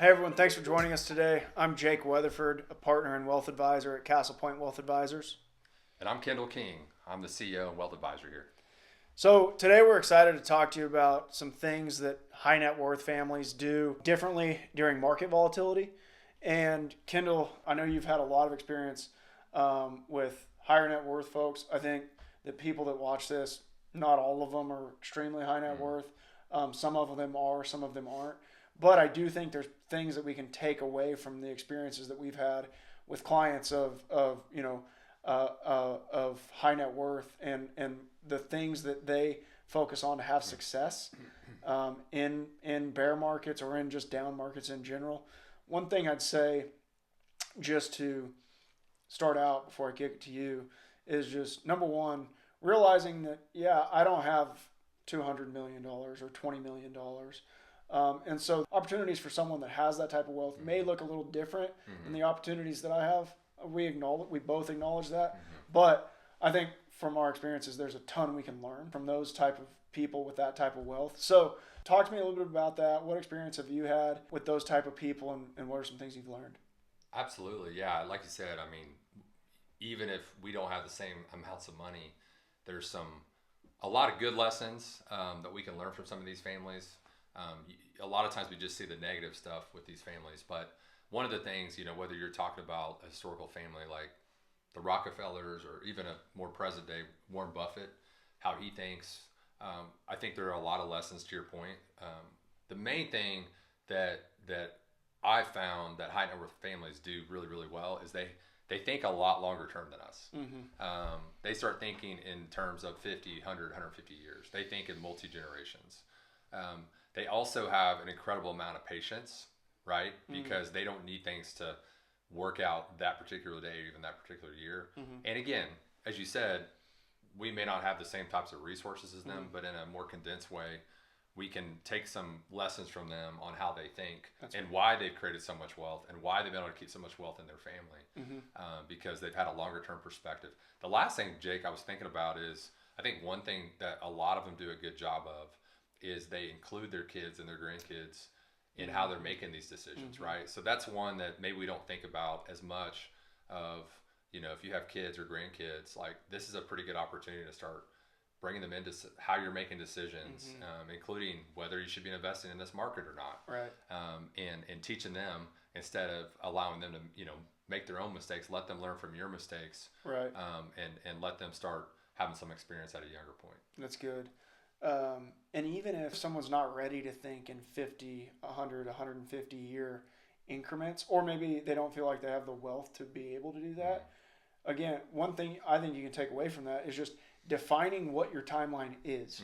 Hey everyone, thanks for joining us today. I'm Jake Weatherford, a partner and wealth advisor at Castlepoint Wealth Advisors. And I'm Kendall King. I'm the CEO and wealth advisor here. So today we're excited to talk to you about some things that high net worth families do differently during market volatility. And Kendall, I know you've had a lot of experience with higher net worth folks. I think that people that watch this, not all of them are extremely high net worth. Some of them are, some of them aren't. But I do think there's things that we can take away from the experiences that we've had with clients of high net worth and the things that they focus on to have success in bear markets or in just down markets in general. One thing I'd say, just to start out before I kick it to you, is just number one, realizing that I don't have $200 million or $20 million. And so opportunities for someone that has that type of wealth may look a little different than the opportunities that I have. We both acknowledge that. But I think from our experiences, there's a ton we can learn from those type of people with that type of wealth. So talk to me a little bit about that. What experience have you had with those type of people, and what are some things you've learned? Absolutely. Yeah. Like you said, I mean, even if we don't have the same amounts of money, there's a lot of good lessons that we can learn from some of these families. A lot of times we just see the negative stuff with these families, but one of the things, whether you're talking about a historical family like the Rockefellers or even a more present day Warren Buffett, how he thinks, I think there are a lot of lessons to your point. The main thing that I found that high net worth families do really, really well is they think a lot longer term than us. They start thinking in terms of 50, 100, 150 years. They think in multi-generations. They also have an incredible amount of patience, right? Because they don't need things to work out that particular day or even that particular year. And again, as you said, we may not have the same types of resources as them, but in a more condensed way, we can take some lessons from them on how they think. That's and right. Why they've created so much wealth and why they've been able to keep so much wealth in their family, because they've had a longer term perspective. The last thing, Jake, I was thinking about is, I think one thing that a lot of them do a good job of is they include their kids and their grandkids in how they're making these decisions, right? So that's one that maybe we don't think about as much of, if you have kids or grandkids, like this is a pretty good opportunity to start bringing them into how you're making decisions, including whether you should be investing in this market or not. Right. And teaching them instead of allowing them to, make their own mistakes, let them learn from your mistakes. Right. And let them start having some experience at a younger point. That's good. And even if someone's not ready to think in 50, 100, 150 year increments, or maybe they don't feel like they have the wealth to be able to do that. Again, one thing I think you can take away from that is just defining what your timeline is.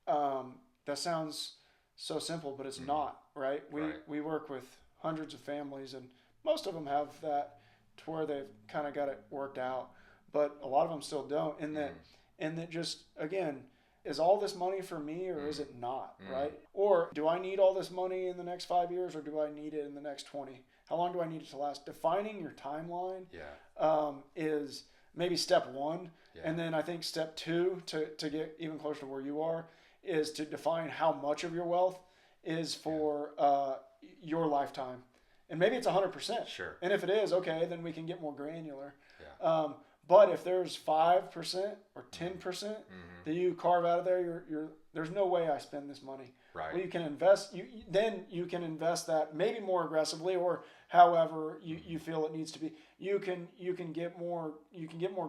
That sounds so simple, but it's not, right? We work with hundreds of families, and most of them have that to where they've kind of got it worked out, but a lot of them still don't. And that just, again, is all this money for me or is it not, right? Or do I need all this money in the next 5 years or do I need it in the next 20? How long do I need it to last? Defining your timeline is maybe step one. Yeah. And then I think step two, to get even closer to where you are, is to define how much of your wealth is for your lifetime. And maybe it's 100%. Sure. And if it is, okay, then we can get more granular. Yeah. But if there's 5% or 10% that you carve out of there, there's no way I spend this money. Right. Well, you can invest. You can invest that maybe more aggressively, or however you feel it needs to be. You can get more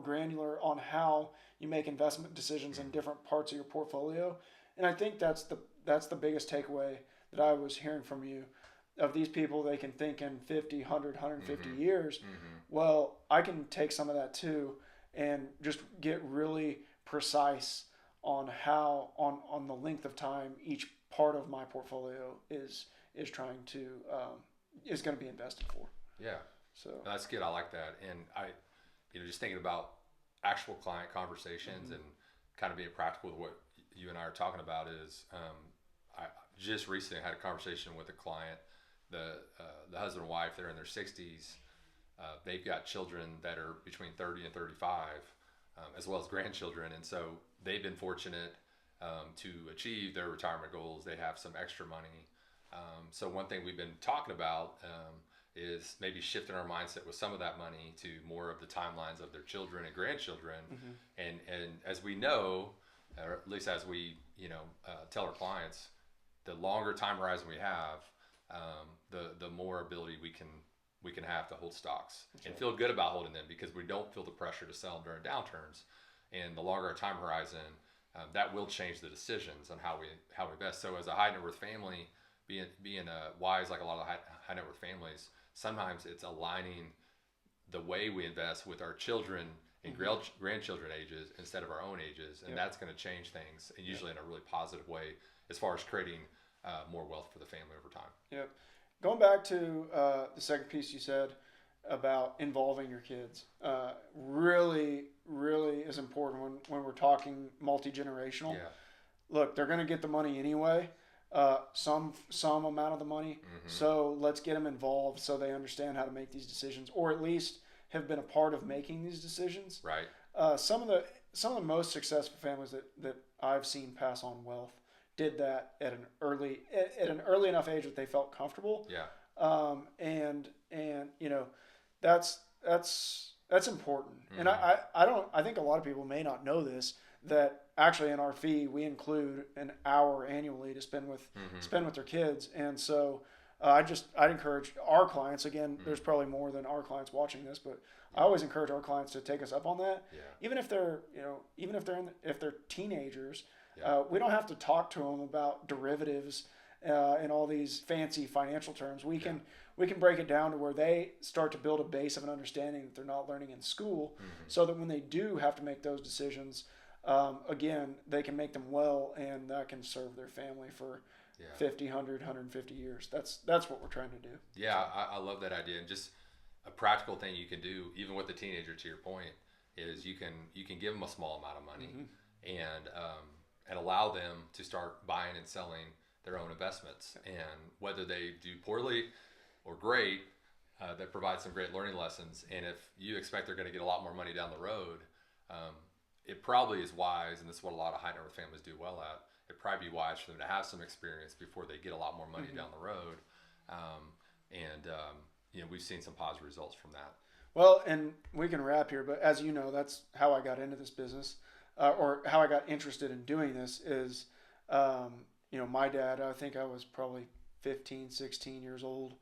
granular on how you make investment decisions in different parts of your portfolio. And I think that's the biggest takeaway that I was hearing from you. Of these people, they can think in 50, 100, 150 years. Well, I can take some of that too and just get really precise on how on the length of time each part of my portfolio is trying to is going to be invested for. Yeah. So that's good. I like that. And I just thinking about actual client conversations and kind of being practical with what you and I are talking about is I just recently had a conversation with a client. The husband and wife, they're in their 60s. They've got children that are between 30 and 35, as well as grandchildren. And so they've been fortunate to achieve their retirement goals. They have some extra money So one thing we've been talking about is maybe shifting our mindset with some of that money to more of the timelines of their children and grandchildren. And as we know, or at least as we tell our clients, the longer time horizon we have, the more ability we can have to hold stocks and feel good about holding them, because we don't feel the pressure to sell them during downturns. And the longer our time horizon, that will change the decisions on how we invest. So as a high net worth family, being wise like a lot of high net worth families, sometimes it's aligning the way we invest with our children and grandchildren ages instead of our own ages, and that's going to change things, and usually in a really positive way as far as creating more wealth for the family over time. Yep. Going back to the second piece you said about involving your kids, really, really is important when we're talking multi-generational. Yeah. Look, they're going to get the money anyway, some amount of the money. So let's get them involved so they understand how to make these decisions, or at least have been a part of making these decisions. Right. Some of the most successful families that I've seen pass on wealth did that at an early enough age that they felt comfortable. Yeah. And that's important. And I think a lot of people may not know this, that actually in our fee we include an hour annually to spend with their kids. And so I'd encourage our clients, again, there's probably more than our clients watching this, but I always encourage our clients to take us up on that. Yeah. Even if they're teenagers, we don't have to talk to them about derivatives and all these fancy financial terms. We can break it down to where they start to build a base of an understanding that they're not learning in school, so that when they do have to make those decisions, again, they can make them well, and that can serve their family for 50, 100, 150 years. That's what we're trying to do. Yeah, I love that idea. And just a practical thing you can do, even with the teenager, to your point, is you can give them a small amount of money and allow them to start buying and selling their own investments. And whether they do poorly or great, that provides some great learning lessons. And if you expect they're going to get a lot more money down the road, it probably is wise, and this is what a lot of high net worth families do well at, it'd probably be wise for them to have some experience before they get a lot more money down the road. We've seen some positive results from that. Well, and we can wrap here, but as you know, that's how I got into this business, or how I got interested in doing this is, my dad, I think I was probably 15, 16 years old.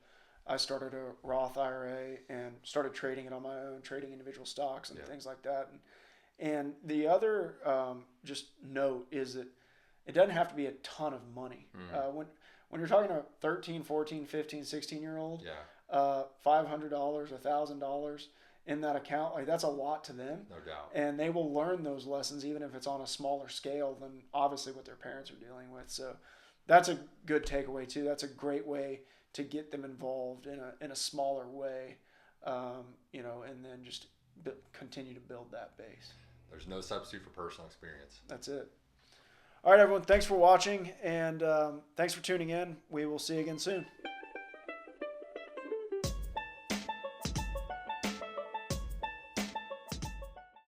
I started a Roth IRA and started trading it on my own, trading individual stocks and things like that. And the other just note is that it doesn't have to be a ton of money. When you're talking to 13, 14, 15, 16-year-old, $500, $1,000 in that account, like that's a lot to them. No doubt. And they will learn those lessons even if it's on a smaller scale than obviously what their parents are dealing with. So that's a good takeaway too. That's a great way to get them involved in a smaller way, and then just continue to build that base. There's no substitute for personal experience. That's it. All right, everyone. Thanks for watching, and thanks for tuning in. We will see you again soon.